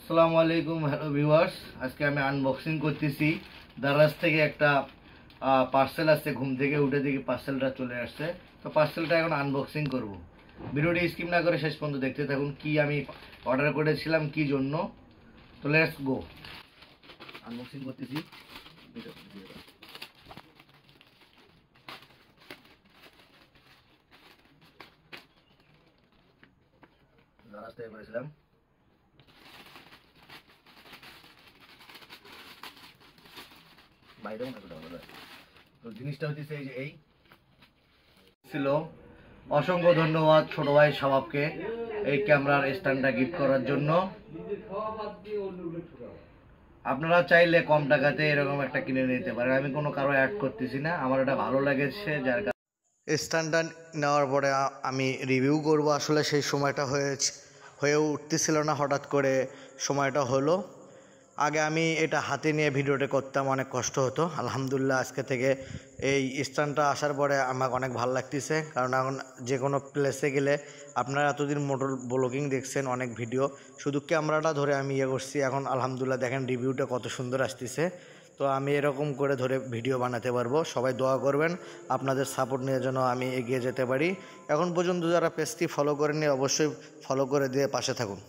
আসসালামু আলাইকুম, hello viewers. আজকে আমি আনবক্সিং করতেছি। দারাজ থেকে একটা পার্সেল আসছে। ঘুম থেকে উঠে দেখি পার্সেলটা চলে আসছে। তো পার্সেলটা এখন আনবক্সিং করব। ভিডিওটি স্কিপ না করে শেষ পর্যন্ত দেখতে থাকুন কি আমি অর্ডার করেছিলাম কি জন্য। তো লেটস গো, আনবক্সিং করতেছি। দারাজ থেকে করেছিলাম। বাইরেও না তো জিনিসটা হচ্ছে এই ছিল। অসংখ্য ধন্যবাদ ছোট ভাই শাবাবকে এই ক্যামেরার স্ট্যান্ডটা গিফট করার জন্য। আপনারা চাইলে কম টাকাতে এরকম একটা কিনে নিতে পারেন। আমি কোনো কারো অ্যাড করতেছি না, আমার এটা ভালো লেগেছে যার কারণে স্ট্যান্ডটা নেওয়ার পরে আমি রিভিউ করব। আসলে সেই সময়টা হয়ে উঠতেছিল না, হঠাৎ করে সময়টা হলো। আগে আমি এটা হাতে নিয়ে ভিডিওটা করতাম, অনেক কষ্ট হতো। আলহামদুলিল্লাহ আজকে থেকে এই স্ট্যান্ডটা আসার পরে আমার অনেক ভালো লাগতেছে। কারণ এখন যে কোনো প্লেসে গেলে আপনারা এতদিন মোটর ব্লগিং দেখছেন, অনেক ভিডিও, শুধু ক্যামেরাটা ধরে আমি করছি। এখন আলহামদুলিল্লাহ দেখেন রিভিউটা কত সুন্দর আসতেছে। তো আমি এরকম করে ধরে ভিডিও বানাতে পারবো। সবাই দোয়া করবেন আপনাদের সাপোর্ট নিয়ে যেন আমি এগিয়ে যেতে পারি। এখন পর্যন্ত যারা পেজটি ফলো করেননি অবশ্যই ফলো করে দিয়ে পাশে থাকুন।